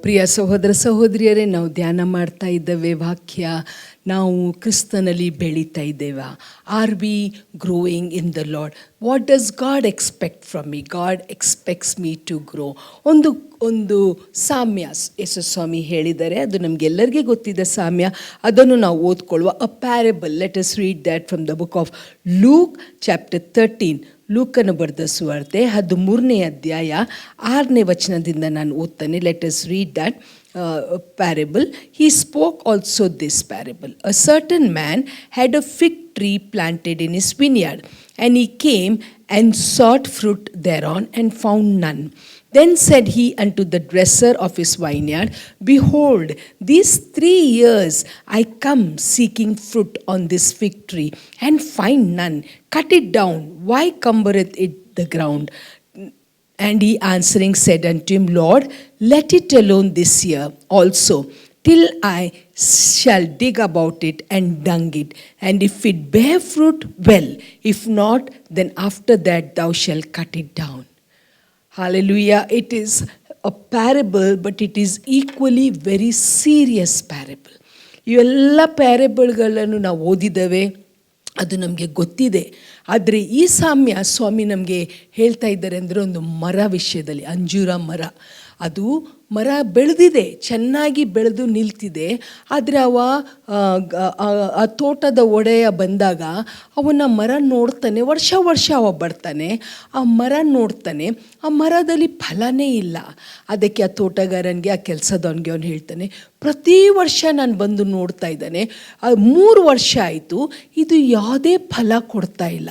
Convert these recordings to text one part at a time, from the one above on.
ಪ್ರಿಯ ಸಹೋದರ ಸಹೋದರಿಯರೇ, ನಾವು ಧ್ಯಾನ ಮಾಡ್ತಾ ಇದ್ದೇವೆ ವಾಕ್ಯ. ನಾವು ಕ್ರಿಸ್ತನಲ್ಲಿ ಬೆಳೀತಾ ಇದ್ದೇವೆ. Are we growing in the Lord? What does God expect from me? God expects me to grow. ಒಂದು ಸಾಮ್ಯ ಯೇಸು ಸ್ವಾಮಿ ಹೇಳಿದ್ದಾರೆ, ಅದು ನಮಗೆಲ್ಲರಿಗೆ ಗೊತ್ತಿದ್ದ ಸಾಮ್ಯ. ಅದನ್ನು ನಾವು ಓದ್ಕೊಳ್ಳುವ. A parable. Let us read that from the book of Luke chapter 13. ಲೂಕನು ಬರೆದ ಸುವಾರ್ತೆ 13ನೇ ಅಧ್ಯಾಯ 6ನೇ ವಚನದಿಂದ ನಾನು ಓದ್ತಾನೆ. Let us read that parable. He spoke also this parable. A certain man had a fig tree planted in his vineyard, and he came and sought fruit thereon, and found none. Then said he unto the dresser of his vineyard, Behold, these 3 years I come seeking fruit on this fig tree, and find none. Cut it down. Why cumbereth it the ground? And he answering said unto him, Lord, let it alone this year also, till I shall dig about it and dung it. And if it bear fruit, well. If not, then after that thou shalt cut it down. Hallelujah. It is a parable, but it is equally very serious parable. ಇವೆಲ್ಲ ಪ್ಯಾರಬಲ್ಗಳನ್ನು ನಾವು ಓದಿದ್ದೇವೆ, ಅದು ನಮಗೆ ಗೊತ್ತಿದೆ. ಆದರೆ ಈ ಸಾಮ್ಯ ಸ್ವಾಮಿ ನಮಗೆ ಹೇಳ್ತಾ ಇದ್ದಾರೆ ಅಂದರೆ ಒಂದು ಮರ ವಿಷಯದಲ್ಲಿ. ಅಂಜೂರ ಮರ, ಅದು ಮರ ಬೆಳೆದಿದೆ, ಚೆನ್ನಾಗಿ ಬೆಳೆದು ನಿಲ್ತಿದೆ. ಆದರೆ ಆ ತೋಟದ ಒಡೆಯ ಬಂದಾಗ ಅವನ ಮರ ನೋಡ್ತಾನೆ. ವರ್ಷ ಅವ ಬರ್ತಾನೆ, ಆ ಮರ ನೋಡ್ತಾನೆ. ಆ ಮರದಲ್ಲಿ ಫಲನೇ ಇಲ್ಲ. ಅದಕ್ಕೆ ಆ ತೋಟಗಾರನಿಗೆ, ಆ ಕೆಲಸದವನಿಗೆ ಅವನು ಹೇಳ್ತಾನೆ, ಪ್ರತಿ ವರ್ಷ ನಾನು ಬಂದು ನೋಡ್ತಾ ಇದ್ದಾನೆ, 3 ವರ್ಷ ಆಯಿತು, ಇದು ಯಾವುದೇ ಫಲ ಕೊಡ್ತಾ ಇಲ್ಲ.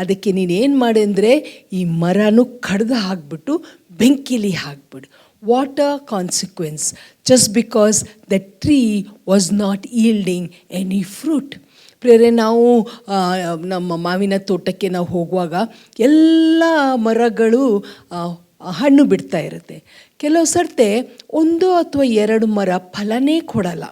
ಅದಕ್ಕೆ ನೀನೇನು ಮಾಡಿ ಅಂದರೆ ಈ ಮರನೂ ಕಡ್ದು ಹಾಕ್ಬಿಟ್ಟು ಬೆಂಕಿಲಿ ಹಾಕ್ಬಿಡು. What a consequence, just because the tree was not yielding any fruit. ಪ್ರೇರೆ, ನಾವು ನಮ್ಮ ಮಾವಿನ ತೋಟಕ್ಕೆ ನಾವು ಹೋಗುವಾಗ ಎಲ್ಲ ಮರಗಳು ಹಣ್ಣು ಬಿಡ್ತಾ ಇರುತ್ತೆ. ಕೆಲವು ಸರ್ತೆ 1 ಅಥವಾ 2 ಮರ ಫಲನೇ ಕೊಡಲ್ಲ.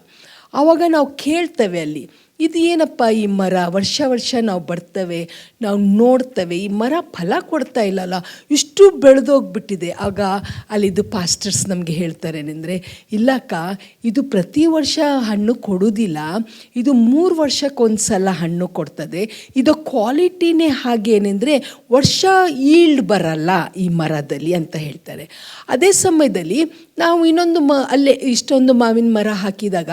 ಆವಾಗ ನಾವು ಕೇಳ್ತೇವೆ ಅಲ್ಲಿ, ಇದು ಏನಪ್ಪ ಈ ಮರ? ವರ್ಷ ನಾವು ಬರ್ತೇವೆ, ನಾವು ನೋಡ್ತೇವೆ, ಈ ಮರ ಫಲ ಕೊಡ್ತಾ ಇಲ್ಲಲ್ಲ, ಇಷ್ಟು ಬೆಳೆದೋಗ್ಬಿಟ್ಟಿದೆ. ಆಗ ಅಲ್ಲಿದ್ದು ಪಾಸ್ಟರ್ಸ್ ನಮಗೆ ಹೇಳ್ತಾರೆ ಏನಂದರೆ, ಇಲ್ಲಕ್ಕ, ಇದು ಪ್ರತಿ ವರ್ಷ ಹಣ್ಣು ಕೊಡೋದಿಲ್ಲ, ಇದು 3 ವರ್ಷಕ್ಕೊಂದು ಸಲ ಹಣ್ಣು ಕೊಡ್ತದೆ. ಇದು ಕ್ವಾಲಿಟಿನೇ ಹಾಗೇನೆಂದರೆ ವರ್ಷ ಈಲ್ಡ್ ಬರಲ್ಲ ಈ ಮರದಲ್ಲಿ ಅಂತ ಹೇಳ್ತಾರೆ. ಅದೇ ಸಮಯದಲ್ಲಿ ನಾವು ಇನ್ನೊಂದು ಅಲ್ಲೇ ಇಷ್ಟೊಂದು ಮಾವಿನ ಮರ ಹಾಕಿದಾಗ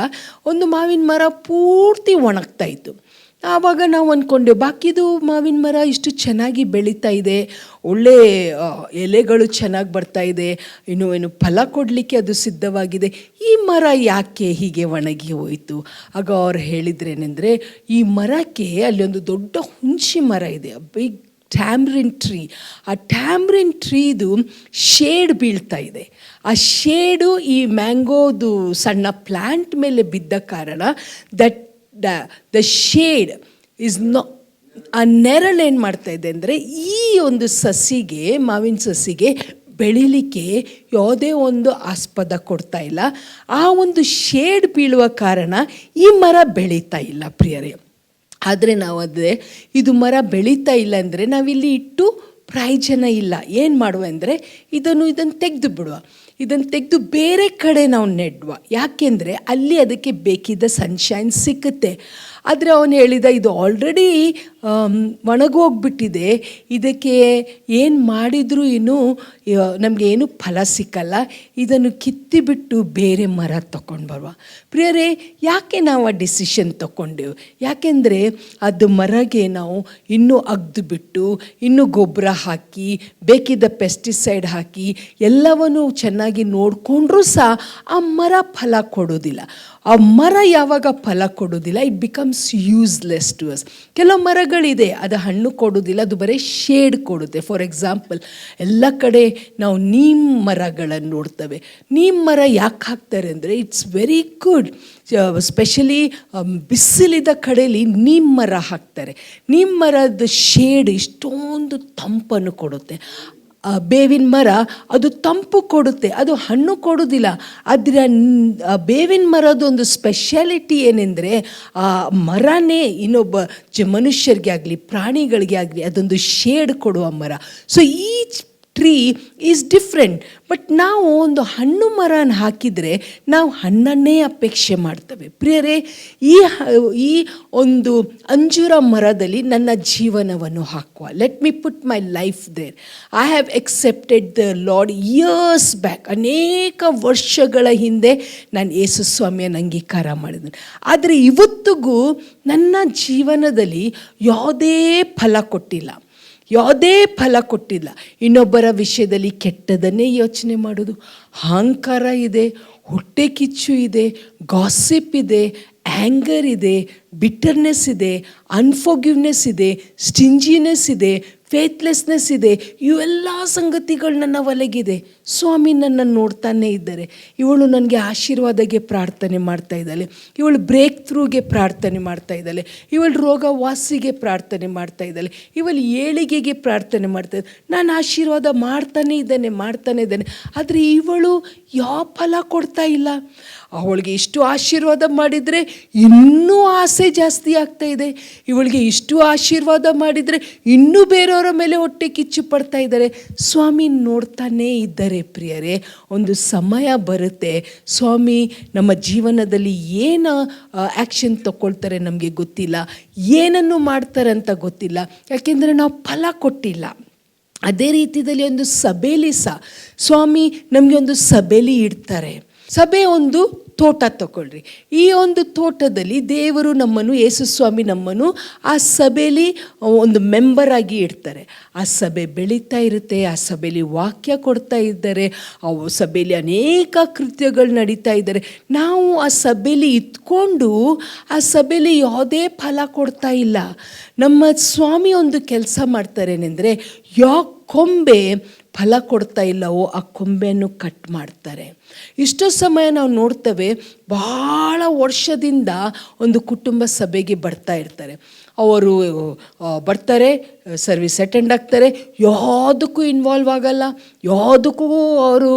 ಒಂದು ಮಾವಿನ ಮರ ಪೂರ್ತಿ ಒಣಗ್ತಾ ಇತ್ತು. ಆವಾಗ ನಾವು ಅಂದ್ಕೊಂಡೆವು, ಬಾಕಿದು ಮಾವಿನ ಮರ ಇಷ್ಟು ಚೆನ್ನಾಗಿ ಬೆಳೀತಾ ಇದೆ, ಒಳ್ಳೆ ಎಲೆಗಳು ಚೆನ್ನಾಗಿ ಬರ್ತಾ ಇದೆ, ಏನು ಫಲ ಕೊಡಲಿಕ್ಕೆ ಅದು ಸಿದ್ಧವಾಗಿದೆ, ಈ ಮರ ಯಾಕೆ ಹೀಗೆ ಒಣಗಿ ಹೋಯಿತು? ಆಗ ಅವ್ರು ಹೇಳಿದ್ರೇನೆಂದರೆ, ಈ ಮರಕ್ಕೆ ಅಲ್ಲಿ ಒಂದು ದೊಡ್ಡ ಹುಣಸಿ ಮರ ಇದೆ, ಬಿಗ್ ಟ್ಯಾಮ್ರಿನ್ ಟ್ರೀ. ಆ ಟ್ಯಾಮ್ರಿನ್ ಟ್ರೀದು ಶೇಡ್ ಬೀಳ್ತಾ ಇದೆ. ಆ ಶೇಡು ಈ ಮ್ಯಾಂಗೋದು ಸಣ್ಣ ಪ್ಲ್ಯಾಂಟ್ ಮೇಲೆ ಬಿದ್ದ ಕಾರಣ ದ ಶೇಡ್ ಈಸ್ ಆ ನೆರಳು ಏನು ಮಾಡ್ತಾ ಇದೆ ಅಂದರೆ ಈ ಒಂದು ಸಸಿಗೆ, ಮಾವಿನ ಸಸಿಗೆ ಬೆಳೀಲಿಕ್ಕೆ ಯಾವುದೇ ಒಂದು ಆಸ್ಪದ ಕೊಡ್ತಾ ಇಲ್ಲ. ಆ ಒಂದು ಶೇಡ್ ಬೀಳುವ ಕಾರಣ ಈ ಮರ ಬೆಳೀತಾ ಇಲ್ಲ ಪ್ರಿಯರೇ. ಆದರೆ ಇದು ಮರ ಬೆಳೀತಾ ಇಲ್ಲ ಅಂದರೆ ನಾವಿಲ್ಲಿ ಇಟ್ಟು ಪ್ರಯೋಜನ ಇಲ್ಲ. ಏನು ಮಾಡುವ ಅಂದರೆ ಇದನ್ನು ತೆಗೆದು ಬಿಡುವ, ಇದನ್ನು ತೆಗೆದು ಬೇರೆ ಕಡೆ ನಾವು ನೆಡುವ. ಯಾಕೆಂದರೆ ಅಲ್ಲಿ ಅದಕ್ಕೆ ಬೇಕಿದ್ದ ಸನ್ಶೈನ್ ಸಿಕ್ಕುತ್ತೆ. ಆದರೆ ಅವನು ಹೇಳಿದ, ಇದು ಆಲ್ರೆಡಿ ಒಣಗೋಗ್ಬಿಟ್ಟಿದೆ, ಇದಕ್ಕೆ ಏನು ಮಾಡಿದರೂ ನಮಗೆ ಏನು ಫಲ ಸಿಕ್ಕಲ್ಲ, ಇದನ್ನು ಕಿತ್ತಿಬಿಟ್ಟು ಬೇರೆ ಮರ ತಗೊಂಡು ಬರುವ. ಪ್ರಿಯರೇ, ಯಾಕೆ ನಾವು ಆ ಡಿಸಿಷನ್ ತಗೊಂಡೆವು? ಯಾಕೆಂದರೆ ಅದು ಮರಗೆ ನಾವು ಇನ್ನೂ ಅಗ್ದು ಬಿಟ್ಟು, ಇನ್ನೂ ಗೊಬ್ಬರ ಹಾಕಿ, ಬೇಕಿದ್ದ ಪೆಸ್ಟಿಸೈಡ್ ಹಾಕಿ ಎಲ್ಲವನ್ನೂ ಚೆನ್ನಾಗಿ ನೋಡಿಕೊಂಡ್ರೂ ಸಹ ಆ ಮರ ಫಲ ಕೊಡೋದಿಲ್ಲ. ಆ ಮರ ಯಾವಾಗ ಫಲ ಕೊಡೋದಿಲ್ಲ, it becomes useless to us. ಕೆಲವು ಮರಗಳಿದೆ, ಅದು ಹಣ್ಣು ಕೊಡೋದಿಲ್ಲ, ಅದು ಬರೀ ಶೇಡ್ ಕೊಡುತ್ತೆ. ಫಾರ್ ಎಕ್ಸಾಂಪಲ್, ಎಲ್ಲ ಕಡೆ ನಾವು ನೀಮ್ ಮರಗಳನ್ನು ನೋಡ್ತೇವೆ. ನೀಮ್ ಮರ ಯಾಕೆ ಹಾಕ್ತಾರೆ ಅಂದರೆ ಇಟ್ಸ್ ವೆರಿ ಗುಡ್. ಸ್ಪೆಷಲಿ ಬಿಸಿಲಿದ ಕಡೆಯಲ್ಲಿ ನೀಮ್ ಮರ ಹಾಕ್ತಾರೆ. ನೀಮ್ ಮರದ ಶೇಡ್ ಇಷ್ಟೊಂದು ತಂಪನ್ನು ಕೊಡುತ್ತೆ. ಬೇವಿನ ಮರ ಅದು ತಂಪು ಕೊಡುತ್ತೆ, ಅದು ಹಣ್ಣು ಕೊಡೋದಿಲ್ಲ. ಆದರೆ ಬೇವಿನ ಮರದ ಒಂದು ಸ್ಪೆಷಾಲಿಟಿ ಏನೆಂದರೆ ಆ ಮರನೇ ಇನ್ನೊಬ್ಬ ಮನುಷ್ಯರಿಗೆ ಆಗಲಿ ಪ್ರಾಣಿಗಳಿಗೆ ಆಗಲಿ ಅದೊಂದು ಶೇಡ್ ಕೊಡುವ ಮರ. So each tree is different. But ನಾವು ಒಂದು ಹಣ್ಣು ಮರನ ಹಾಕಿದರೆ ನಾವು ಹಣ್ಣನ್ನೇ ಅಪೇಕ್ಷೆ ಮಾಡ್ತೇವೆ. ಪ್ರಿಯರೇ, ಈ ಒಂದು ಅಂಜೂರ ಮರದಲ್ಲಿ ನನ್ನ ಜೀವನವನ್ನು ಹಾಕುವ. Let me put my life there. I have accepted the Lord years back. ಅನೇಕ ವರ್ಷಗಳ ಹಿಂದೆ ನಾನು ಯೇಸು ಸ್ವಾಮಿಯನ್ನು ಅಂಗೀಕಾರ ಮಾಡಿದ್ದೇನೆ. ಆದರೆ ಇವತ್ತಿಗೂ ನನ್ನ ಜೀವನದಲ್ಲಿ ಯಾವುದೇ ಫಲ ಕೊಟ್ಟಿಲ್ಲ. ಇನ್ನೊಬ್ಬರ ವಿಷಯದಲ್ಲಿ ಕೆಟ್ಟದನ್ನೇ ಯೋಚನೆ ಮಾಡೋದು, ಅಹಂಕಾರ ಇದೆ, ಹೊಟ್ಟೆ ಕಿಚ್ಚು ಇದೆ, ಗಾಸಿಪ್ ಇದೆ, ಆ್ಯಂಗರ್ ಇದೆ, ಬಿಟರ್ನೆಸ್ ಇದೆ, ಅನ್ಫಾರ್ಗಿವ್ನೆಸ್ ಇದೆ, ಸ್ಟಿಂಜಿನೆಸ್ ಇದೆ, ಫೇತ್ಲೆಸ್ನೆಸ್ ಇದೆ. ಇವೆಲ್ಲ ಸಂಗತಿಗಳು ನನ್ನ ಒಳಗಿದೆ. ಸ್ವಾಮಿ ನನ್ನನ್ನು ನೋಡ್ತಾನೇ ಇದ್ದಾರೆ. ಇವಳು ನನಗೆ ಆಶೀರ್ವಾದಕ್ಕೆ ಪ್ರಾರ್ಥನೆ ಮಾಡ್ತಾ ಇದ್ದಾಳೆ, ಇವಳು ಬ್ರೇಕ್ ಥ್ರೂಗೆ ಪ್ರಾರ್ಥನೆ ಮಾಡ್ತಾ ಇದ್ದಾಳೆ, ಇವಳು ರೋಗ ವಾಸಿಗೆ ಪ್ರಾರ್ಥನೆ ಮಾಡ್ತಾ ಇದ್ದಾಳೆ, ಇವಳು ಏಳಿಗೆಗೆ ಪ್ರಾರ್ಥನೆ ಮಾಡ್ತಾ ಇದ್ದಾಳೆ. ನಾನು ಆಶೀರ್ವಾದ ಮಾಡ್ತಾನೇ ಇದ್ದಾನೆ. ಆದರೆ ಇವಳು ಯಾವ ಫಲ ಕೊಡ್ತಾ ಇಲ್ಲ. ಅವಳಿಗೆ ಇಷ್ಟು ಆಶೀರ್ವಾದ ಮಾಡಿದರೆ ಇನ್ನೂ ಆಸೆ ಜಾಸ್ತಿ ಆಗ್ತಾ ಇದೆ. ಇವಳಿಗೆ ಇಷ್ಟು ಆಶೀರ್ವಾದ ಮಾಡಿದರೆ ಇನ್ನೂ ಬೇರೆಯವರ ಮೇಲೆ ಹೊಟ್ಟೆ ಕಿಚ್ಚು ಪಡ್ತಾ ಇದ್ದಾರೆ. ಸ್ವಾಮಿ ನೋಡ್ತಾನೇ ಇದ್ದಾರೆ. ಪ್ರಿಯರೇ, ಒಂದು ಸಮಯ ಬರುತ್ತೆ, ಸ್ವಾಮಿ ನಮ್ಮ ಜೀವನದಲ್ಲಿ ಏನು ಆ್ಯಕ್ಷನ್ ತಗೊಳ್ತಾರೆ ನಮಗೆ ಗೊತ್ತಿಲ್ಲ, ಏನನ್ನು ಮಾಡ್ತಾರೆ ಅಂತ ಗೊತ್ತಿಲ್ಲ, ಯಾಕೆಂದರೆ ನಾವು ಫಲ ಕೊಟ್ಟಿಲ್ಲ. ಅದೇ ರೀತಿಯಲ್ಲಿ ಒಂದು ಸಭೆಯಲ್ಲಿ ಸ್ವಾಮಿ ನಮಗೆ ಒಂದು ಸಭೆಯಲ್ಲಿ ಇಡ್ತಾರೆ. ಸಭೆ ಒಂದು ತೋಟ ತಗೊಳ್ರಿ. ಈ ಒಂದು ತೋಟದಲ್ಲಿ ದೇವರು ನಮ್ಮನ್ನು, ಯೇಸು ಸ್ವಾಮಿ ನಮ್ಮನ್ನು ಆ ಸಭೆಯಲ್ಲಿ ಒಂದು ಮೆಂಬರ್ ಆಗಿ ಇಡ್ತಾರೆ. ಆ ಸಭೆ ಬೆಳೀತಾ ಇರುತ್ತೆ, ಆ ಸಭೆಯಲ್ಲಿ ವಾಕ್ಯ ಕೊಡ್ತಾ ಇದ್ದಾರೆ, ಆ ಸಭೆಯಲ್ಲಿ ಅನೇಕ ಕೃತ್ಯಗಳು ನಡೀತಾ ಇದ್ದಾರೆ. ನಾವು ಆ ಸಭೆಯಲ್ಲಿ ಇದ್ಕೊಂಡು ಆ ಸಭೆಯಲ್ಲಿ ಯಾವುದೇ ಫಲ ಕೊಡ್ತಾ ಇಲ್ಲ. ನಮ್ಮ ಸ್ವಾಮಿ ಒಂದು ಕೆಲಸ ಮಾಡ್ತಾರೇನೆಂದರೆ, ಯಾವ ಕೊಂಬೆ ಫಲ ಕೊಡ್ತಾ ಇಲ್ಲವೋ ಆ ಕೊಂಬೆಯನ್ನು ಕಟ್ ಮಾಡ್ತಾರೆ. ಇಷ್ಟೋ ಸಮಯ ನಾವು ನೋಡ್ತೇವೆ, ಭಾಳ ವರ್ಷದಿಂದ ಒಂದು ಕುಟುಂಬ ಸಭೆಗೆ ಬರ್ತಾ ಇರ್ತಾರೆ. ಅವರು ಬರ್ತಾರೆ, ಸರ್ವಿಸ್ ಅಟೆಂಡ್ ಆಗ್ತಾರೆ, ಯಾವುದಕ್ಕೂ ಇನ್ವಾಲ್ವ್ ಆಗಲ್ಲ, ಯಾವುದಕ್ಕೂ ಅವರು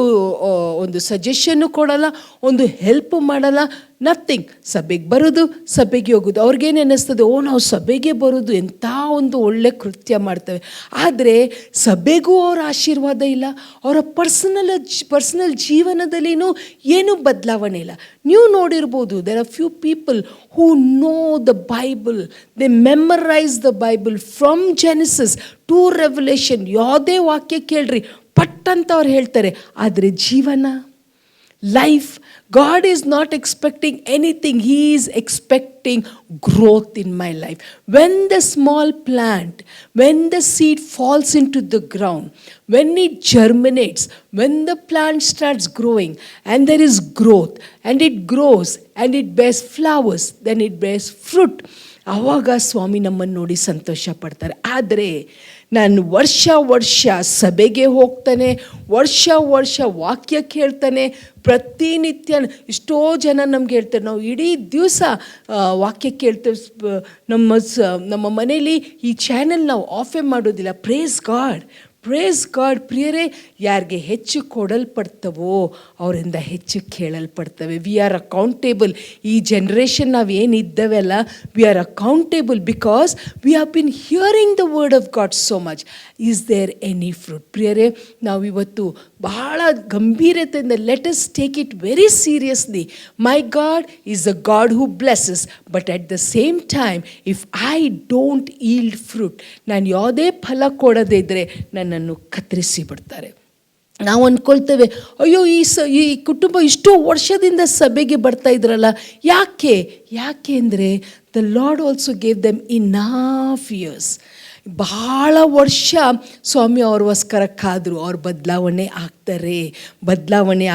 ಒಂದು ಸಜೆಷನ್ನು ಕೊಡಲ್ಲ, ಒಂದು ಹೆಲ್ಪ್ ಮಾಡಲ್ಲ, ನಥಿಂಗ್. ಸಭೆಗೆ ಬರೋದು, ಸಭೆಗೆ ಹೋಗೋದು. ಅವ್ರಿಗೇನು ಅನ್ನಿಸ್ತದೆ, ನಾವು ಸಭೆಗೆ ಬರೋದು ಎಂಥ ಒಂದು ಒಳ್ಳೆ ಕೃತ್ಯ ಮಾಡ್ತೇವೆ. ಆದರೆ ಸಭೆಗೂ ಅವರ ಆಶೀರ್ವಾದ ಇಲ್ಲ, ಅವರ ಪರ್ಸನಲ್ ಜೀವನದಲ್ಲಿನೂ ಏನೂ ಬದಲಾವಣೆ ಇಲ್ಲ. ನೀವು ನೋಡಿರ್ಬೋದು, there are few people who know the Bible, they memorize the Bible from Genesis to Revelation. ಯಾವುದೇ ವಾಕ್ಯ ಕೇಳ್ರಿ, ಪಟ್ಟಂತ ಅವ್ರು ಹೇಳ್ತಾರೆ. ಆದರೆ ಜೀವನ, life, God is not expecting anything. He is expecting growth in my life. When the small plant, when the seed falls into the ground, when it germinates, when the plant starts growing and there is growth and it grows and it bears flowers, then it bears fruit. ಆವಾಗ ಸ್ವಾಮಿ ನಮ್ಮನ್ನು ನೋಡಿ ಸಂತೋಷ ಪಡ್ತಾರೆ. ಆದರೆ ನಾನು ವರ್ಷ ಸಭೆಗೆ ಹೋಗ್ತಾನೆ, ವರ್ಷ ವಾಕ್ಯ ಕೇಳ್ತಾನೆ, ಪ್ರತಿನಿತ್ಯ ಎಷ್ಟೋ ಜನ ನಮ್ಗೆ ಹೇಳ್ತಾರೆ, ನಾವು ಇಡೀ ದಿವಸ ವಾಕ್ಯ ಕೇಳ್ತೇವೆ, ನಮ್ಮ ಮನೇಲಿ ಈ ಚಾನೆಲ್ ನಾವು ಆಫೇ ಮಾಡೋದಿಲ್ಲ. Praise God. ಪ್ರಿಯರೇ, ಯಾರಿಗೆ ಹೆಚ್ಚು ಕೊಡಲ್ಪಡ್ತವೋ ಅವರಿಂದ ಹೆಚ್ಚು ಕೇಳಲ್ಪಡ್ತವೆ. We are accountable. ಈ ಜನ್ರೇಷನ್ ನಾವೇನಿದ್ದೇವಲ್ಲ, we are accountable because we have been hearing the word of God so much. Is there any fruit? ಪ್ರಿಯರೇ, ನಾವಿವತ್ತು ಬಹಳ ಗಂಭೀರತೆಯಿಂದ let us take it very seriously. My God is a God who blesses, but at the same time if I don't yield fruit, ನಾನು ಯಾವುದೇ ಫಲ ಕೊಡದೇ ಇದ್ದರೆ ನನ್ನನ್ನು ಕತ್ತರಿಸಿ ಬಿಡ್ತಾರೆ. ನಾವು ಅಂದ್ಕೊಳ್ತೇವೆ, ಅಯ್ಯೋ ಈ ಕುಟುಂಬ ಇಷ್ಟೋ ವರ್ಷದಿಂದ ಸಭೆಗೆ ಬರ್ತಾ ಇದ್ರಲ್ಲ, ಯಾಕೆ ಅಂದರೆ the lord also gave them enough years. ಬಹಳ ವರ್ಷ ಸ್ವಾಮಿ ಅವ್ರಿಗೋಸ್ಕರ ಕಾದರು. ಅವ್ರು ಬದಲಾವಣೆ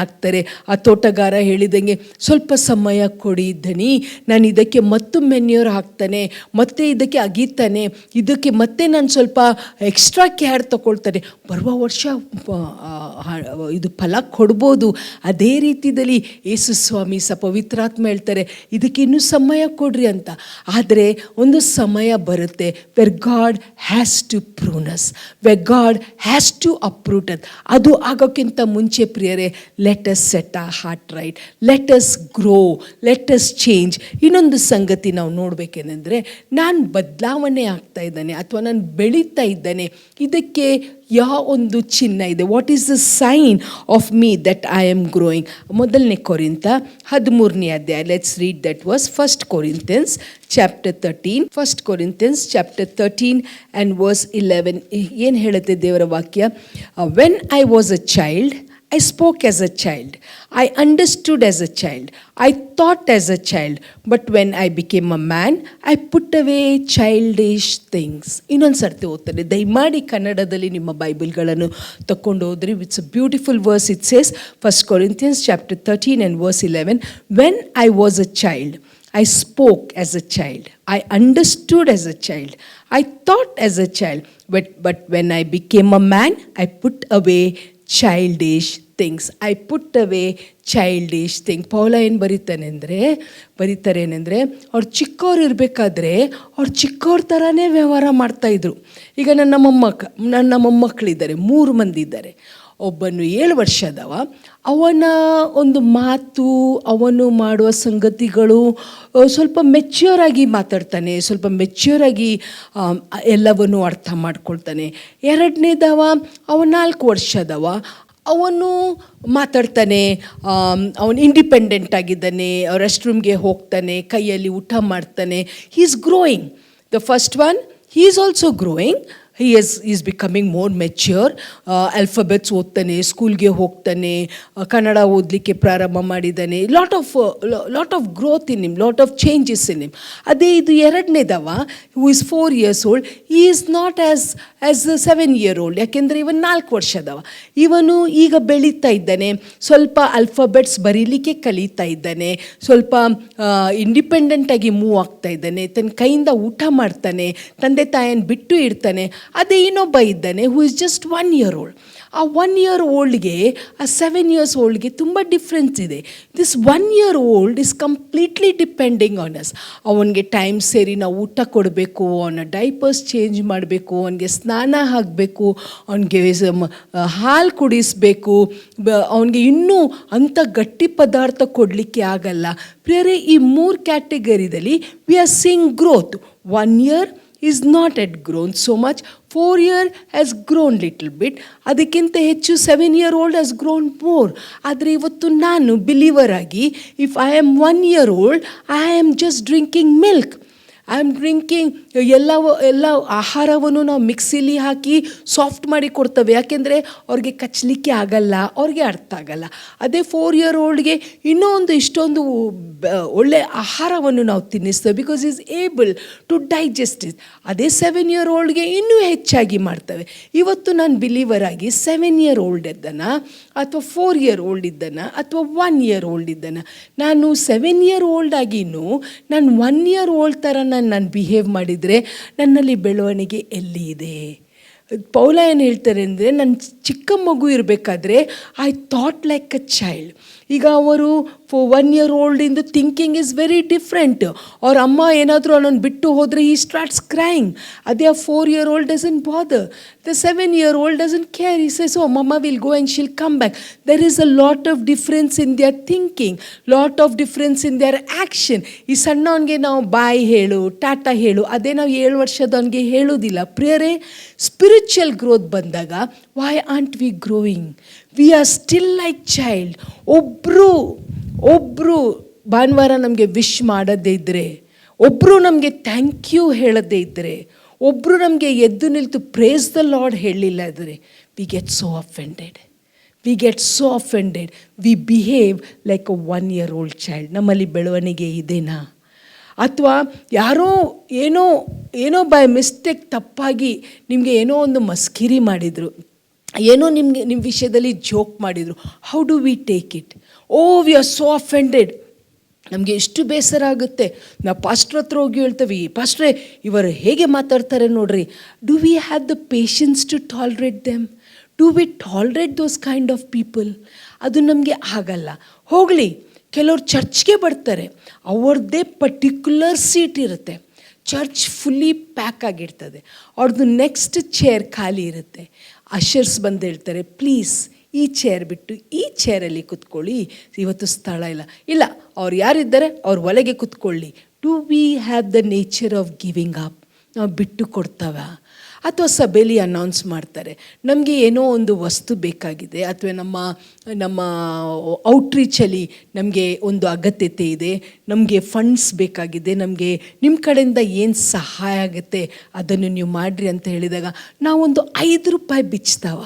ಆಗ್ತಾರೆ. ಆ ತೋಟಗಾರ ಹೇಳಿದಂಗೆ, ಸ್ವಲ್ಪ ಸಮಯ ಕೊಡಿ ದನಿ, ನಾನು ಇದಕ್ಕೆ ಮತ್ತೊಮ್ಮೆ ಮೆನ್ಯೂರ್ ಹಾಕ್ತಾನೆ, ಮತ್ತೆ ಇದಕ್ಕೆ ಅಗೀತಾನೆ, ಇದಕ್ಕೆ ಮತ್ತೆ ನಾನು ಸ್ವಲ್ಪ ಎಕ್ಸ್ಟ್ರಾ ಕೇರ್ ತಗೊಳ್ತಾನೆ, ಬರುವ ವರ್ಷ ಇದು ಫಲ ಕೊಡ್ಬೋದು. ಅದೇ ರೀತಿಯಲ್ಲಿ ಯೇಸು ಸ್ವಾಮಿ ಪವಿತ್ರಾತ್ಮ ಹೇಳ್ತಾರೆ, ಇದಕ್ಕೆ ಇನ್ನೂ ಸಮಯ ಕೊಡ್ರಿ ಅಂತ. ಆದರೆ ಒಂದು ಸಮಯ ಬರುತ್ತೆ where God has to prune us, where God has to uproot us. ಅದು ಆಗೋಕ್ಕಿಂತ ಮುಂಚೆ ಪ್ರಿಯರೇ, let us set a heart right, let us grow, let us change. ಇನ್ನೊಂದು ಸಂಗತಿ ನಾವು ನೋಡಬೇಕೇನೆಂದರೆ, ನಾನು ಬದಲಾವಣೆ ಆಗ್ತಾ ಇದ್ದಾನೆ ಅಥವಾ ನಾನು ಬೆಳೀತಾ ಇದ್ದಾನೆ, ಇದಕ್ಕೆ ಯಾವ ಒಂದು ಚಿಹ್ನೆ ಇದೆ? What is the sign of me that I am growing? ಮೊದಲನೇ ಕೊರಿಂಥ 13ನೇ ಅಧ್ಯಾಯ, let's read that verse. 1 Corinthians chapter 13, 1 Corinthians chapter 13 and verse 11. ಏನು ಹೇಳುತ್ತೆ ದೇವರ ವಾಕ್ಯ? When I was a child, I spoke as a child, I understood as a child, I thought as a child, but when I became a man, I put away childish things. ಇನ್ನೊಂದು ಸರ್ತಿ ಓದ್ತಾರೆ, ದಯಮಾಡಿ ಕನ್ನಡದಲ್ಲಿ ನಿಮ್ಮ ಬೈಬಲ್ಗಳನ್ನು ತಗೊಂಡು ಹೋದ್ರಿ. It's a beautiful verse. It says 1 Corinthians chapter 13 and verse 11, when I was a child, I spoke as a child, I understood as a child, I thought as a child, but when I became a man, I put away childish things. I put away childish things. ಪೌಲ ಏನು ಬರೀತಾರೇನೆಂದರೆ, ಅವ್ರು ಚಿಕ್ಕವ್ರು ಇರಬೇಕಾದ್ರೆ ಅವ್ರು ಚಿಕ್ಕವ್ರ ಥರನೇ ವ್ಯವಹಾರ ಮಾಡ್ತಾಯಿದ್ರು. ಈಗ ನನ್ನ ಮೊಮ್ಮಕ್ಕಳಿದ್ದಾರೆ, 3 ಮಂದಿ ಇದ್ದಾರೆ. ಒಬ್ಬನು 7 ವರ್ಷದವ, ಅವನ ಒಂದು ಮಾತು, ಅವನು ಮಾಡುವ ಸಂಗತಿಗಳು ಸ್ವಲ್ಪ ಮೆಚ್ಯೂರಾಗಿ ಮಾತಾಡ್ತಾನೆ, ಸ್ವಲ್ಪ ಮೆಚ್ಯೂರಾಗಿ ಎಲ್ಲವನ್ನೂ ಅರ್ಥ ಮಾಡ್ಕೊಳ್ತಾನೆ. 2ನೇದವ, ಅವನು 4 ವರ್ಷದವ, ಅವನು ಮಾತಾಡ್ತಾನೆ, ಅವನು ಇಂಡಿಪೆಂಡೆಂಟ್ ಆಗಿದ್ದಾನೆ, ರೆಸ್ಟ್ ರೂಮ್ಗೆ ಹೋಗ್ತಾನೆ, ಕೈಯಲ್ಲಿ ಊಟ ಮಾಡ್ತಾನೆ. He is growing. The first one, he is also growing. he is becoming more mature. Alphabets ಓದ್ತಾನೆ, ಸ್ಕೂಲ್ಗೆ ಹೋಗ್ತಾನೆ, ಕನ್ನಡ ಓದಲಿಕ್ಕೆ ಪ್ರಾರಂಭ ಮಾಡಿದ್ದಾನೆ. Lot of growth in him, lot of changes in him. ಅದೇ ಇದು 2ನೇದವ, who is 4 years old, he is not as 7 year old. ಯಾಕೆಂದರೆ ಇವನು 4 ವರ್ಷದವ. ಇವನು ಈಗ ಬೆಳೀತಾ ಇದ್ದಾನೆ, ಸ್ವಲ್ಪ ಅಲ್ಫಾಬೆಟ್ಸ್ ಬರೀಲಿಕ್ಕೆ ಕಲಿತಾ ಇದ್ದಾನೆ, ಸ್ವಲ್ಪ ಇಂಡಿಪೆಂಡೆಂಟಾಗಿ ಮೂವ್ ಆಗ್ತಾ ಇದ್ದಾನೆ, ತನ್ನ ಕೈಯಿಂದ ಊಟ ಮಾಡ್ತಾನೆ, ತಂದೆ ತಾಯಿಯನ್ನು ಬಿಟ್ಟು ಇಡ್ತಾನೆ. ಅದೇ ಇನ್ನೊಬ್ಬ ಇದ್ದಾನೆ, who is just 1 year old. ಆ 1 year oldಗೆ ಆ 7 years oldಗೆ ತುಂಬ ಡಿಫ್ರೆನ್ಸ್ ಇದೆ. This 1 year old is completely depending on us. ಅವನಿಗೆ ಟೈಮ್ ಸೇರಿ ನಾವು ಊಟ ಕೊಡಬೇಕು, ಅವನ ಡೈಪರ್ಸ್ ಚೇಂಜ್ ಮಾಡಬೇಕು, ಅವನಿಗೆ ಸ್ನಾನ ಹಾಕಬೇಕು, ಅವನಿಗೆ ಹಾಲು ಕುಡಿಸಬೇಕು, ಅವನಿಗೆ ಇನ್ನೂ ಅಂಥ ಗಟ್ಟಿ ಪದಾರ್ಥ ಕೊಡಲಿಕ್ಕೆ ಆಗಲ್ಲ. ಪ್ರಿಯರೇ, ಈ 3 ಕ್ಯಾಟಗರಿದಲ್ಲಿ we are seeing growth. 1 year is not yet grown so much, 4 year has grown little bit, ಅದಕ್ಕಿಂತ ಹೆಚ್ಚು 7 year old has grown more. ಆದರೆ ಇವತ್ತು ನಾನು ಬಿಲೀವರ್ ಆಗಿ, if I am 1 year old, I am just drinking milk, I am drinking ಎಲ್ಲ ಆಹಾರವನ್ನು ನಾವು ಮಿಕ್ಸಿಲಿ ಹಾಕಿ soft ಮಾಡಿ ಕೊಡ್ತೇವೆ. ಯಾಕೆಂದರೆ ಅವ್ರಿಗೆ ಕಚ್ಚಲಿಕ್ಕೆ ಆಗಲ್ಲ, ಅವ್ರಿಗೆ ಅರ್ಥ ಆಗಲ್ಲ. ಅದೇ 4 year oldಗೆ ಇನ್ನೂ ಇಷ್ಟೊಂದು ಒಳ್ಳೆಯ ಆಹಾರವನ್ನು ನಾವು ತಿನ್ನಿಸ್ತೇವೆ, because is able to digest it. ಅದೇ 7 year oldಗೆ ಇನ್ನೂ ಹೆಚ್ಚಾಗಿ ಮಾಡ್ತೇವೆ. ಇವತ್ತು ನಾನು ಬಿಲೀವರ್ ಆಗಿ 7 year old ಇದ್ದಾನ, ಅಥವಾ 4 year old ಇದ್ದಾನ, ಅಥವಾ 1 year old ಇದ್ದಾನ. ನಾನು 7 year old ಆಗಿನೂ ನಾನು 1 year old ಥರ ನಾನು ಬಿಹೇವ್ ಮಾಡಿದರೆ ನನ್ನಲ್ಲಿ ಬೆಳವಣಿಗೆ ಎಲ್ಲಿ ಇದೆ? ಪೌಲ ಏನು ಹೇಳ್ತಾರೆ ಅಂದರೆ, ನನ್ನ ಚಿಕ್ಕ ಮಗು ಇರಬೇಕಾದ್ರೆ I thought like a child. ಈಗ ಅವರು 1 year old thinking is very different. ಅವ್ರ ಅಮ್ಮ ಏನಾದರೂ ಅವನನ್ನು ಬಿಟ್ಟು ಹೋದರೆ ಈ ಸ್ಟಾರ್ಟ್ಸ್ ಕ್ರೈಂಗ್. ಅದೇ ಆ 4 year old doesn't bother. The 7 year old doesn't care. ಈ says, oh mamma will go and shall come back. There is a lot of difference in their thinking, lot of difference in their action. ಈ ಸಣ್ಣವನಿಗೆ ನಾವು ಬಾಯ್ ಹೇಳು, ಟಾಟಾ ಹೇಳು, ಅದೇ ನಾವು 7 ವರ್ಷದವನಿಗೆ ಹೇಳೋದಿಲ್ಲ. ಪ್ರಿಯರೇ, ಸ್ಪಿರಿಚುವಲ್ ಗ್ರೋತ್ ಬಂದಾಗ why aren't we growing? We are still like child. ಒಬ್ಬರು ಭಾನುವಾರ ನಮಗೆ ವಿಶ್ ಮಾಡೋದೇ ಇದ್ದರೆ, ಒಬ್ಬರು ನಮಗೆ ಥ್ಯಾಂಕ್ ಯು ಹೇಳೋದೇ ಇದ್ದರೆ, ಒಬ್ಬರು ನಮಗೆ ಎದ್ದು ನಿಲ್ತು ಪ್ರೇಸ್ ದ ಲಾರ್ಡ್ ಹೇಳಲಿಲ್ಲ ಇದ್ದರೆ, we get so offended. We behave like a 1 year old child. ನಮ್ಮಲ್ಲಿ ಬೆಳವಣಿಗೆ ಇದೆನಾ? ಅಥವಾ ಯಾರೋ ಏನೋ ಬೈ ಮಿಸ್ಟೇಕ್ ತಪ್ಪಾಗಿ ನಿಮಗೆ ಏನೋ ಒಂದು ಮಸ್ಕಿರಿ ಮಾಡಿದರು, ಏನೋ ನಿಮ್ಮ ವಿಷಯದಲ್ಲಿ ಜೋಕ್ ಮಾಡಿದರು. How do we take it? Oh, we are so offended. ನಮಗೆ ಎಷ್ಟು ಬೇಸರ ಆಗುತ್ತೆ. ನಾವು ಪಾಸ್ಟ್ರ್ ಹತ್ರ ಹೋಗಿ ಹೇಳ್ತೇವೆ, ಪಾಸ್ಟ್ರೇ ಇವರು ಹೇಗೆ ಮಾತಾಡ್ತಾರೆ ನೋಡ್ರಿ. Do we have the patience to tolerate them? Do we tolerate those kind of people? ಅದು ನಮಗೆ ಆಗಲ್ಲ. ಹೋಗಲಿ, ಕೆಲವ್ರು ಚರ್ಚ್ಗೆ ಬರ್ತಾರೆ, ಅವ್ರದ್ದೇ ಪರ್ಟಿಕ್ಯುಲರ್ ಸೀಟ್ ಇರುತ್ತೆ. ಚರ್ಚ್ ಫುಲ್ಲಿ ಪ್ಯಾಕ್ ಆಗಿರ್ತದೆ. ಅವ್ರದ್ದು ನೆಕ್ಸ್ಟ್ ಚೇರ್ ಖಾಲಿ ಇರುತ್ತೆ. ಅಶರ್ಸ್ ಬಂದು ಹೇಳ್ತಾರೆ, ಪ್ಲೀಸ್ ಈ ಚೇರ್ ಬಿಟ್ಟು ಈ ಚೇರಲ್ಲಿ ಕೂತ್ಕೊಳ್ಳಿ, ಇವತ್ತು ಸ್ಥಳ ಇಲ್ಲ, ಅವ್ರು ಯಾರಿದ್ದಾರೆ ಅವ್ರು ಒಳಗೆ ಕೂತ್ಕೊಳ್ಳಿ. Do we have the nature of giving up? ನಾವು ಬಿಟ್ಟು ಕೊಡ್ತಾವ? ಅಥವಾ ಸಭೆಯಲ್ಲಿ ಅನೌನ್ಸ್ ಮಾಡ್ತಾರೆ, ನಮಗೆ ಏನೋ ಒಂದು ವಸ್ತು ಬೇಕಾಗಿದೆ, ಅಥವಾ ನಮ್ಮ ಔಟ್ರೀಚಲ್ಲಿ ನಮಗೆ ಒಂದು ಅಗತ್ಯತೆ ಇದೆ, ನಮಗೆ ಫಂಡ್ಸ್ ಬೇಕಾಗಿದೆ, ನಮಗೆ ನಿಮ್ಮ ಕಡೆಯಿಂದ ಏನು ಸಹಾಯ ಆಗುತ್ತೆ ಅದನ್ನು ನೀವು ಮಾಡಿರಿ ಅಂತ ಹೇಳಿದಾಗ ನಾವೊಂದು ₹5 ಬಿಚ್ತಾವ?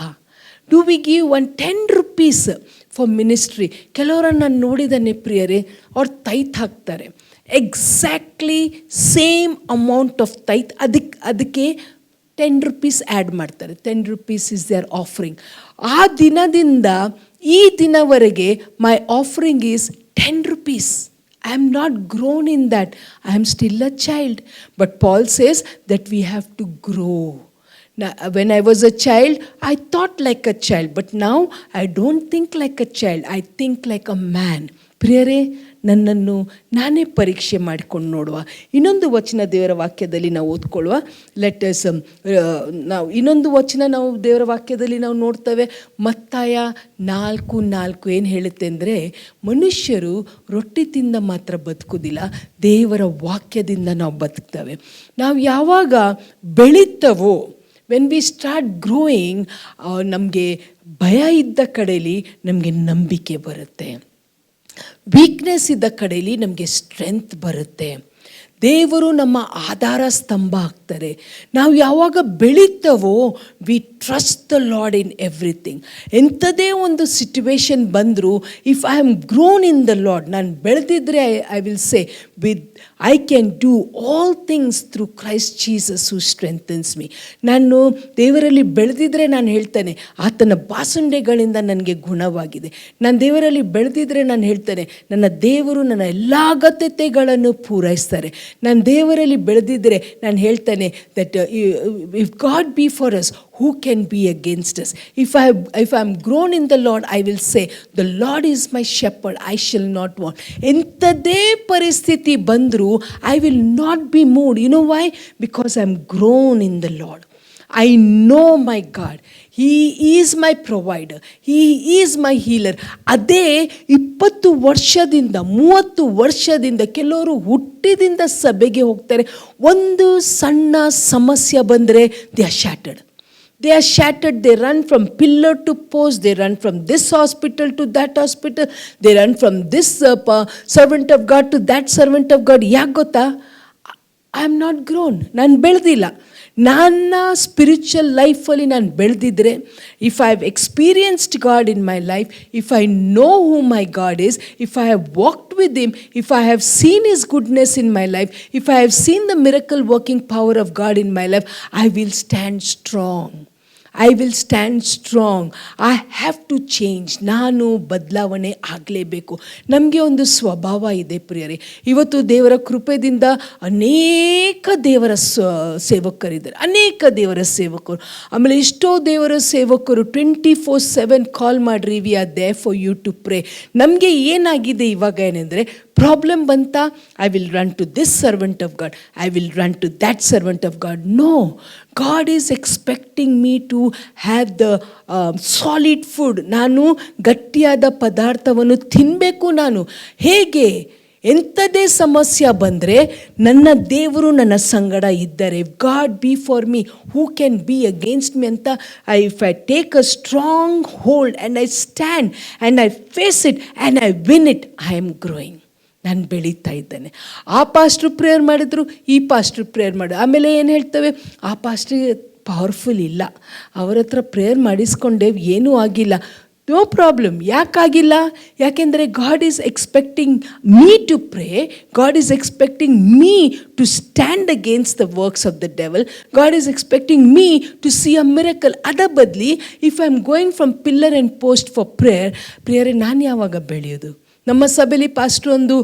Do we give 10 rupees for ministry? ಕೆಲವರನ್ನು ನಾನು ನೋಡಿದ್ದಾನೆ ಪ್ರಿಯರೇ, ಅವ್ರು ತೈತ್ ಹಾಕ್ತಾರೆ, exactly same amount of tithe, ಅದಕ್ಕೆ ₹10 ಆ್ಯಡ್ ಮಾಡ್ತಾರೆ. ₹10 ಇಸ್ ದೇರ್ ಆಫರಿಂಗ್. ಆ ದಿನದಿಂದ ಈ ದಿನವರೆಗೆ ಮೈ offering is ₹10. I am not grown in that. I am still a child. But Paul says that we have to grow. Now, when I was a child, I thought like a child. But now I don't think like a child. I think like a man. ಪ್ರಿಯರೇ, ನನ್ನನ್ನು ನಾನೇ ಪರೀಕ್ಷೆ ಮಾಡಿಕೊಂಡು ನೋಡುವ. ಇನ್ನೊಂದು ವಚನ ದೇವರ ವಾಕ್ಯದಲ್ಲಿ ನಾವು ಓದ್ಕೊಳ್ಳುವ. ಲೆಟಸ್ ನಾವು ಇನ್ನೊಂದು ವಚನ ನಾವು ದೇವರ ವಾಕ್ಯದಲ್ಲಿ ನಾವು ನೋಡ್ತೇವೆ. ಮತ್ತಾಯ 4:4 ಏನು ಹೇಳುತ್ತೆ ಅಂದರೆ, ಮನುಷ್ಯರು ರೊಟ್ಟಿ ತಿಂದ ಮಾತ್ರ ಬದುಕುವುದಿಲ್ಲ, ದೇವರ ವಾಕ್ಯದಿಂದ ನಾವು ಬದುಕ್ತೇವೆ. ನಾವು ಯಾವಾಗ ಬೆಳೀತವೋ, ವೆನ್ ವಿ ಸ್ಟಾರ್ಟ್ ಗ್ರೋಯಿಂಗ್, ನಮಗೆ ಭಯ ಇದ್ದ ಕಡೆಯಲ್ಲಿ ನಮಗೆ ನಂಬಿಕೆ ಬರುತ್ತೆ, ವೀಕ್ನೆಸ್ ಇದ್ದ ಕಡೆಯಲ್ಲಿ ನಮಗೆ ಸ್ಟ್ರೆಂತ್ ಬರುತ್ತೆ. ದೇವರು ನಮ್ಮ ಆಧಾರ ಸ್ತಂಭ ಆಗ್ತಾರೆ. ನಾವು ಯಾವಾಗ ಬೆಳೀತವೋ we trust the Lord in everything. ಎಂಥದೇ ಒಂದು ಸಿಚುವೇಶನ್ ಬಂದರೂ, if I am grown in the Lord, ನಾನು ಬೆಳೆದಿದ್ರೆ I will say with I can do all things through Christ Jesus who strengthens me. ನಾನು ದೇವರಲ್ಲಿ ಬೆಳೆದಿದ್ರೆ ನಾನು ಹೇಳ್ತೇನೆ, ಆತನ ಬಾಸುಂಡೆಗಳಿಂದ ನನಗೆ ಗುಣವಾಗಿದೆ. ನಾನು ದೇವರಲ್ಲಿ ಬೆಳೆದಿದ್ರೆ ನಾನು ಹೇಳ್ತೇನೆ, ನನ್ನ ದೇವರು ನನ್ನ ಎಲ್ಲ ಅಗತ್ಯತೆಗಳನ್ನು ಪೂರೈಸ್ತಾರೆ. ನಾನು ದೇವರಲ್ಲಿ ಬೆಳೆದಿದ್ದರೆ ನಾನು ಹೇಳ್ತಾನೆ that if god be for us, who can be against us? If I am grown in the Lord, I will say, the Lord is my shepherd, I shall not want. ಎಂಥದೇ ಪರಿಸ್ಥಿತಿ ಬಂದರೂ I will not be moved. You know why? Because I am grown in the Lord. I know my God. He is my provider. He is my healer. ಅದೇ 20 ವರ್ಷದಿಂದ 30 ವರ್ಷದಿಂದ ಕೆಲವರು ಹುಟ್ಟಿದಿಂದ ಸಭೆಗೆ ಹೋಗ್ತಾರೆ. ಒಂದು ಸಣ್ಣ ಸಮಸ್ಯೆ ಬಂದರೆ they are shattered. They are shattered. They run from pillar to post. They run from this hospital to that hospital. They run from this servant of God to that servant of God. ಯಾಕೆ ಗೊತ್ತಾ? I am not grown. ನಾನು ಬೆಳೆದಿಲ್ಲ. ನನ್ನ spiritual ಲೈಫಲ್ಲಿ ನಾನು ಬೆಳೆದಿದ್ರೆ, if I have experienced God in my life, if I know who my God is, if I have walked with him, if I have seen his goodness in my life, if I have seen the miracle working power of God in my life, I will stand strong. I will stand strong. I have to change. ನಾನು ಬದಲಾವಣೆ ಆಗಲೇಬೇಕು. ನಮಗೆ ಒಂದು ಸ್ವಭಾವ ಇದೆ ಪ್ರಿಯರೇ. ಇವತ್ತು ದೇವರ ಕೃಪೆಯಿಂದ ಅನೇಕ ದೇವರ ಸೇವಕರಿದ್ದಾರೆ, ಅನೇಕ ದೇವರ ಸೇವಕರು. ಆಮೇಲೆ ಎಷ್ಟೋ ದೇವರ ಸೇವಕರು 24/7 ಕಾಲ್ ಮಾಡಿರಿ, we are there for you to pray. ನಮಗೆ ಏನಾಗಿದೆ ಇವಾಗ ಏನೆಂದರೆ, ಪ್ರಾಬ್ಲಮ್ ಬಂತ, I will run to this servant of God, I will run to that servant of God. No, God is expecting me to have the solid food. ನಾನು ಗಟ್ಟಿಯಾದ ಪದಾರ್ಥವನ್ನು ತಿನ್ನಬೇಕು. ನಾನು ಹೇಗೆ? ಎಂಥದೇ ಸಮಸ್ಯೆ ಬಂದರೆ ನನ್ನ ದೇವರು ನನ್ನ ಸಂಗಡ ಇದ್ದಾರೆ. God be for me, who can be against me ಅಂತ if I take a strong hold and I stand and I face it and I win it, I am growing. ನಾನು ಬೆಳೀತಾ ಇದ್ದೇನೆ. ಆ ಪಾಸ್ಟ್ರು ಪ್ರೇಯರ್ ಮಾಡಿದ್ರು, ಈ pastor prayer ಮಾಡಿದ್ರು. ಆಮೇಲೆ ಏನು ಹೇಳ್ತೇವೆ, ಆ ಪಾಸ್ಟ್ರಿಗೆ ಪವರ್ಫುಲ್ ಇಲ್ಲ, ಅವರ ಹತ್ರ ಪ್ರೇಯರ್ ಮಾಡಿಸ್ಕೊಂಡೆ ಏನೂ ಆಗಿಲ್ಲ. No problem. ಯಾಕಾಗಿಲ್ಲ? ಯಾಕೆಂದರೆ God is expecting me to pray, God is expecting me to stand against the works of the devil, God is expecting me to see a miracle. ಅದ ಬದಲಿ if I am going from pillar and post for prayer ನಾನು ಯಾವಾಗ ಬೆಳೆಯೋದು? ನಮ್ಮ ಸಭೆಯಲ್ಲಿ pastor ಒಂದು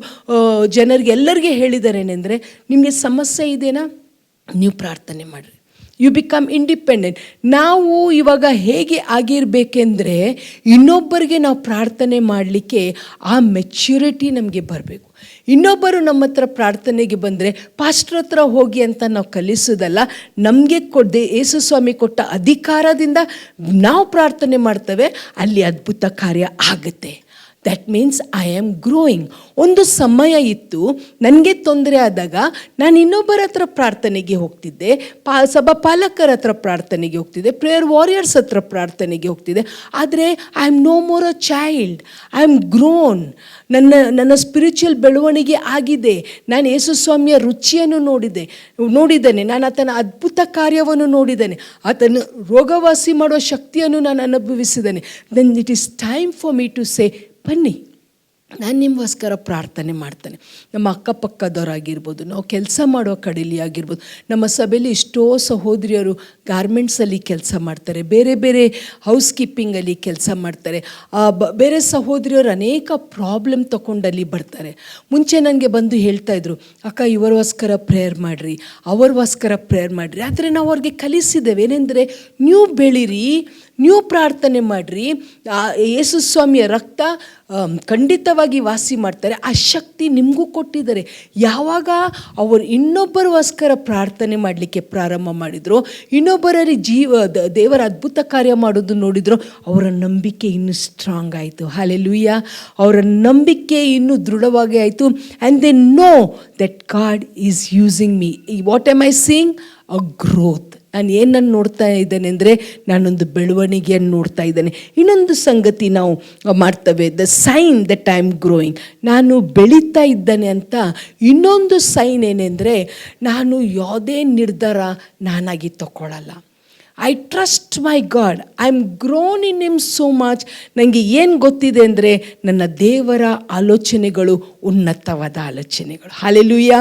ಜನರಿಗೆ ಎಲ್ಲರಿಗೆ ಹೇಳಿದ್ದಾರೆ ಏನೆಂದರೆ, ನಿಮಗೆ ಸಮಸ್ಯೆ ಇದೆನಾ, ನೀವು ಪ್ರಾರ್ಥನೆ ಮಾಡಿರಿ, ಯು ಬಿಕಮ್ ಇಂಡಿಪೆಂಡೆಂಟ್. ನಾವು ಇವಾಗ ಹೇಗೆ ಆಗಿರಬೇಕೆಂದರೆ, ಇನ್ನೊಬ್ಬರಿಗೆ ನಾವು ಪ್ರಾರ್ಥನೆ ಮಾಡಲಿಕ್ಕೆ ಆ ಮೆಚ್ಯೂರಿಟಿ ನಮಗೆ ಬರಬೇಕು. ಇನ್ನೊಬ್ಬರು ನಮ್ಮ ಹತ್ರ ಪ್ರಾರ್ಥನೆಗೆ ಬಂದರೆ ಪಾಸ್ಟರ್ ಹತ್ರ ಹೋಗಿ ಅಂತ ನಾವು ಕಲಿಸೋದಲ್ಲ. ನಮಗೆ ಯೇಸು ಸ್ವಾಮಿ ಕೊಟ್ಟ ಅಧಿಕಾರದಿಂದ ನಾವು ಪ್ರಾರ್ಥನೆ ಮಾಡ್ತೇವೆ, ಅಲ್ಲಿ ಅದ್ಭುತ ಕಾರ್ಯ ಆಗುತ್ತೆ. That means I am growing. ಒಂದು ಸಮಯ ಇತ್ತು, ನನಗೆ ತೊಂದರೆ ಆದಾಗ ನಾನು ಇನ್ನೊಬ್ಬರ ಹತ್ರ ಪ್ರಾರ್ಥನೆಗೆ ಹೋಗ್ತಿದ್ದೆ, ಸಭಾ ಪಾಲಕರ ಹತ್ರ ಪ್ರಾರ್ಥನೆಗೆ ಹೋಗ್ತಿದ್ದೆ, ಪ್ರೇಯರ್ ವಾರಿಯರ್ಸ್ ಹತ್ರ ಪ್ರಾರ್ಥನೆಗೆ ಹೋಗ್ತಿದ್ದೆ. ಆದರೆ I am no more a child, I am grown. ನನ್ನ ಸ್ಪಿರಿಚುವಲ್ ಬೆಳವಣಿಗೆ ಆಗಿದೆ. ನಾನು ಯೇಸು ಸ್ವಾಮಿಯ ರುಚಿಯನ್ನು ನೋಡಿದ್ದೇನೆ, ನಾನು ಆತನ ಅದ್ಭುತ ಕಾರ್ಯವನ್ನು ನೋಡಿದ್ದೇನೆ, ಆತನ ರೋಗವಾಸಿ ಮಾಡುವ ಶಕ್ತಿಯನ್ನು ನಾನು ಅನುಭವಿಸಿದ್ದೇನೆ. Then it is time for me to say, ಬನ್ನಿ ನಾನು ನಿಮಗೋಸ್ಕರ ಪ್ರಾರ್ಥನೆ ಮಾಡ್ತೇನೆ. ನಮ್ಮ ಅಕ್ಕಪಕ್ಕದವರಾಗಿರ್ಬೋದು, ನಾವು ಕೆಲಸ ಮಾಡೋ ಕಡೆಯಲ್ಲಿ ಆಗಿರ್ಬೋದು, ನಮ್ಮ ಸಭೆಯಲ್ಲಿ ಎಷ್ಟೋ ಸಹೋದರಿಯರು ಗಾರ್ಮೆಂಟ್ಸಲ್ಲಿ ಕೆಲಸ ಮಾಡ್ತಾರೆ, ಬೇರೆ ಬೇರೆ ಹೌಸ್ ಕೀಪಿಂಗಲ್ಲಿ ಕೆಲಸ ಮಾಡ್ತಾರೆ. ಬೇರೆ ಸಹೋದರಿಯರು ಅನೇಕ ಪ್ರಾಬ್ಲಮ್ ತಗೊಂಡಲ್ಲಿ ಬರ್ತಾರೆ. ಮುಂಚೆ ನನಗೆ ಬಂದು ಹೇಳ್ತಾಯಿದ್ರು, ಅಕ್ಕ ಇವರಿಗೋಸ್ಕರ ಪ್ರೇಯರ್ ಮಾಡಿರಿ, ಅವರಿಗೋಸ್ಕರ ಪ್ರೇಯರ್ ಮಾಡಿರಿ. ಆದರೆ ನಾವು ಅವ್ರಿಗೆ ಕಲಿಸಿದ್ದೇವೆ ಏನೆಂದರೆ, ನೀವು ಬೆಳೀರಿ, ನೀವು ಪ್ರಾರ್ಥನೆ ಮಾಡಿರಿ, ಯೇಸು ಸ್ವಾಮಿಯ ರಕ್ತ ಖಂಡಿತವಾಗಿ ವಾಸಿ ಮಾಡ್ತಾರೆ. ಆ ಶಕ್ತಿ ನಿಮಗೂ ಕೊಟ್ಟಿದ್ದಾರೆ. ಯಾವಾಗ ಅವರು ಇನ್ನೊಬ್ಬರಿಗೋಸ್ಕರ ಪ್ರಾರ್ಥನೆ ಮಾಡಲಿಕ್ಕೆ ಪ್ರಾರಂಭ ಮಾಡಿದ್ರು, ಇನ್ನೊಬ್ಬರಲ್ಲಿ ದೇವರ ಅದ್ಭುತ ಕಾರ್ಯ ಮಾಡೋದು ನೋಡಿದ್ರು, ಅವರ ನಂಬಿಕೆ ಇನ್ನೂ ಸ್ಟ್ರಾಂಗ್ ಆಯಿತು. ಹಲ್ಲೆಲೂಯಾ. ಅವರ ನಂಬಿಕೆ ಇನ್ನೂ ದೃಢವಾಗಿ ಆಯಿತು. And they know that god is using me. What am I seeing? A growth. ನಾನು ಏನನ್ನು ನೋಡ್ತಾ ಇದ್ದೇನೆ ಅಂದರೆ, ನಾನೊಂದು ಬೆಳವಣಿಗೆಯನ್ನು ನೋಡ್ತಾ ಇದ್ದೇನೆ. ಇನ್ನೊಂದು ಸಂಗತಿ ನಾವು ಮಾಡ್ತೇವೆ, the sign that I am growing. ನಾನು ಬೆಳೀತಾ ಇದ್ದೇನೆ ಅಂತ ಇನ್ನೊಂದು ಸೈನ್ ಏನೆಂದರೆ, ನಾನು ಯಾವುದೇ ನಿರ್ಧಾರ ನಾನಾಗಿ ತಗೊಳ್ಳಲ್ಲ. I trust my God. I am grown in him so much. ನನಗೆ ಏನು ಗೊತ್ತಿದೆ ಅಂದರೆ, ನನ್ನ ದೇವರ ಆಲೋಚನೆಗಳು ಉನ್ನತವಾದ ಆಲೋಚನೆಗಳು. Hallelujah.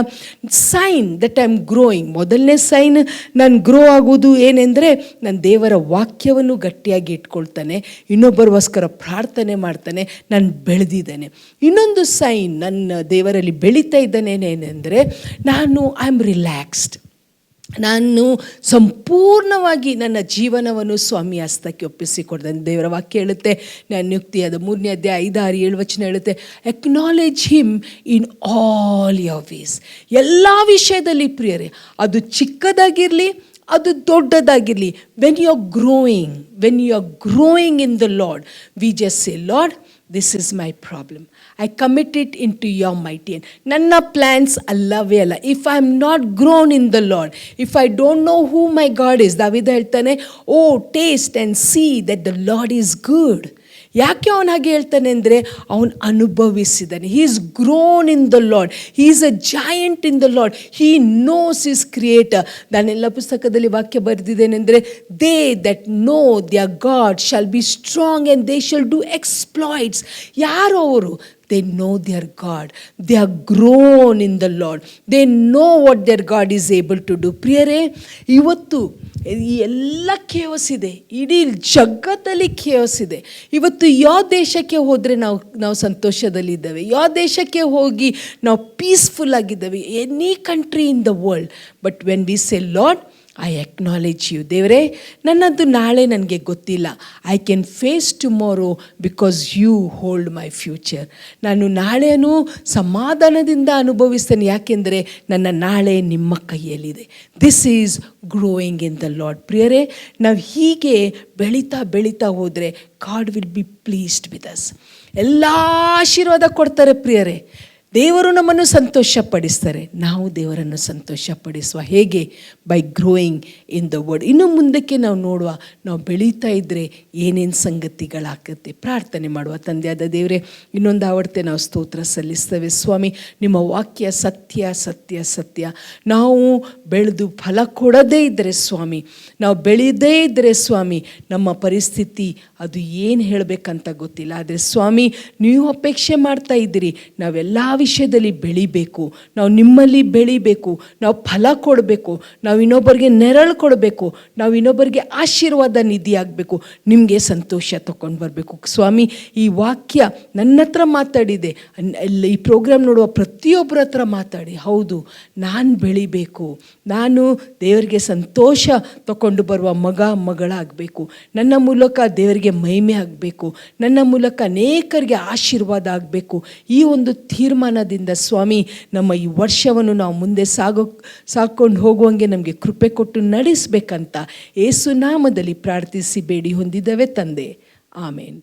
Sign that I am growing. ಮೊದಲನೇ ಸೈನ್ ನಾನು ಗ್ರೋ ಆಗೋದು ಏನೆಂದರೆ, ನನ್ನ ದೇವರ ವಾಕ್ಯವನ್ನು ಗಟ್ಟಿಯಾಗಿ ಇಟ್ಕೊಳ್ತಾನೆ, ಇನ್ನೊಬ್ಬರಿಗೋಸ್ಕರ ಪ್ರಾರ್ಥನೆ ಮಾಡ್ತಾನೆ, ನಾನು ಬೆಳೆದಿದ್ದೇನೆ. ಇನ್ನೊಂದು ಸೈನ್ ನನ್ನ ದೇವರಲ್ಲಿ ಬೆಳೀತಾ ಇದ್ದಾನೆ ಏನೆಂದರೆ, ನಾನು ಐ ಆಮ್ ರಿಲ್ಯಾಕ್ಸ್ಡ್. ನಾನು ಸಂಪೂರ್ಣವಾಗಿ ನನ್ನ ಜೀವನವನ್ನು ಸ್ವಾಮಿ ಹಸ್ತಕ್ಕೆ ಒಪ್ಪಿಸಿಕೊಡ್ತೇನೆ. ದೇವರ ವಾಕ್ಯ ಹೇಳುತ್ತೆ, ನ್ಯಾಯೋಕ್ತಿಯಾದ 3ನೇ ಅಧ್ಯಾಯ 5, 6, 7 ವಚನ ಹೇಳುತ್ತೆ, acknowledge him in all your ways. ಎಲ್ಲ ವಿಷಯದಲ್ಲಿ ಪ್ರಿಯರೇ, ಅದು ಚಿಕ್ಕದಾಗಿರಲಿ, ಅದು ದೊಡ್ಡದಾಗಿರಲಿ, when you are growing in the Lord, we just say, Lord, this is my problem. I commit it into your mighty hand. ನನ್ನ ಪ್ಲ್ಯಾನ್ಸ್ ಅಲ್ಲವೇ ಅಲ್ಲ. If I am not grown in the Lord, if I don't know who my God is, ದಾವೀದ ಹೇಳ್ತಾನೆ, O taste and see that the Lord is good. ಯಾಕೆ ಅವನು ಹಾಗೆ ಹೇಳ್ತಾನೆ ಅಂದರೆ, ಅವನು ಅನುಭವಿಸಿದ್ದಾನೆ. He is grown in the Lord, he is a giant in the Lord, he knows his creator. ನಾನೆಲ್ಲ ಪುಸ್ತಕದಲ್ಲಿ ವಾಕ್ಯ ಬರೆದಿದ್ದೇನೆಂದರೆ, they that know their God shall be strong and they shall do exploits. ಯಾರು ಅವರು? They know their God. They are grown in the Lord. They know what their God is able to do. ಪ್ರಿಯರೇ, ಇವತ್ತು ಈ ಎಲ್ಲ ಕೇವಸ್ ಇದೆ, ಇಡೀ ಜಗತ್ತಲ್ಲಿ ಕೇವಸ್ ಇದೆ. ಇವತ್ತು ಯಾವ ದೇಶಕ್ಕೆ ಹೋದರೆ ನಾವು ಸಂತೋಷದಲ್ಲಿದ್ದೇವೆ, ಯಾವ ದೇಶಕ್ಕೆ ಹೋಗಿ ನಾವು ಪೀಸ್ಫುಲ್ ಆಗಿದ್ದೇವೆ, any country in the world. But when we say, lord, I acknowledge you. ದೇವರೇ, ನನ್ನದು ನಾಳೆ ನನಗೆ ಗೊತ್ತಿಲ್ಲ. I can face tomorrow because you hold my future. ನಾನು ನಾಳೆನೂ ಸಮಾಧಾನದಿಂದ ಅನುಭವಿಸ್ತೇನೆ, ಯಾಕೆಂದರೆ ನನ್ನ ನಾಳೆ ನಿಮ್ಮ ಕೈಯಲ್ಲಿದೆ. This is growing in the lord. ಪ್ರಿಯರೇ, ನಾವು ಹೀಗೆ ಬೆಳೀತಾ ಹೋದರೆ God will be pleased with us. ಎಲ್ಲ ಆಶೀರ್ವಾದ ಕೊಡ್ತಾರೆ ಪ್ರಿಯರೇ. ದೇವರು ನಮ್ಮನ್ನು ಸಂತೋಷಪಡಿಸ್ತಾರೆ, ನಾವು ದೇವರನ್ನು ಸಂತೋಷಪಡಿಸುವ. ಹೇಗೆ? By growing in the word. ಇನ್ನು ಮುಂದಕ್ಕೆ ನಾವು ನೋಡುವ, ನಾವು ಬೆಳೀತಾ ಇದ್ದರೆ ಏನೇನು ಸಂಗತಿಗಳಾಗುತ್ತೆ. ಪ್ರಾರ್ಥನೆ ಮಾಡುವ. ತಂದೆಯಾದ ದೇವರೇ, ಇನ್ನೊಂದು ಆವರ್ತೆ ನಾವು ಸ್ತೋತ್ರ ಸಲ್ಲಿಸ್ತೇವೆ ಸ್ವಾಮಿ. ನಿಮ್ಮ ವಾಕ್ಯ ಸತ್ಯ ಸತ್ಯ ಸತ್ಯ. ನಾವು ಬೆಳೆದು ಫಲ ಕೊಡದೇ ಇದ್ದರೆ ಸ್ವಾಮಿ, ನಾವು ಬೆಳೆಯದೇ ಇದ್ದರೆ ಸ್ವಾಮಿ, ನಮ್ಮ ಪರಿಸ್ಥಿತಿ ಅದು ಏನು ಹೇಳಬೇಕಂತ ಗೊತ್ತಿಲ್ಲ. ಆದರೆ ಸ್ವಾಮಿ, ನೀವು ಅಪೇಕ್ಷೆ ಮಾಡ್ತಾ ಇದ್ದೀರಿ, ನಾವೆಲ್ಲ ವಿಷಯದಲ್ಲಿ ಬೆಳಿಬೇಕು, ನಾವು ನಿಮ್ಮಲ್ಲಿ ಬೆಳಿಬೇಕು, ನಾವು ಫಲ ಕೊಡಬೇಕು, ನಾವು ಇನ್ನೊಬ್ಬರಿಗೆ ನೆರಳು ಕೊಡಬೇಕು, ನಾವು ಇನ್ನೊಬ್ಬರಿಗೆ ಆಶೀರ್ವಾದ ನಿಧಿ ಆಗಬೇಕು, ನಿಮಗೆ ಸಂತೋಷ ತಗೊಂಡು ಬರಬೇಕು ಸ್ವಾಮಿ. ಈ ವಾಕ್ಯ ನನ್ನ ಹತ್ರ ಮಾತಾಡಿದೆ, ಈ ಪ್ರೋಗ್ರಾಮ್ ನೋಡುವ ಪ್ರತಿಯೊಬ್ಬರ ಹತ್ರ ಮಾತಾಡಿ, ಹೌದು, ನಾನು ಬೆಳಿಬೇಕು, ನಾನು ದೇವರಿಗೆ ಸಂತೋಷ ತಗೊಂಡು ಬರುವ ಮಗಳಾಗಬೇಕು, ನನ್ನ ಮೂಲಕ ದೇವರಿಗೆ ಮಹಿಮೆ ಆಗಬೇಕು, ನನ್ನ ಮೂಲಕ ಅನೇಕರಿಗೆ ಆಶೀರ್ವಾದ ಆಗಬೇಕು. ಈ ಒಂದು ತೀರ್ಮಾನ ತೀರ್ಮಾನದಿಂದ ಸ್ವಾಮಿ ನಮ್ಮ ಈ ವರ್ಷವನ್ನು ನಾವು ಮುಂದೆ ಸಾಕೊಂಡು ಹೋಗುವಂಗೆ ನಮಗೆ ಕೃಪೆ ಕೊಟ್ಟು ನಡೆಸಬೇಕಂತ ಯೇಸು ನಾಮದಲ್ಲಿ ಪ್ರಾರ್ಥಿಸಿ ಬೇಡಿ ಹೊಂದಿದ್ದೇವೆ ತಂದೆ. ಆಮೇನ್.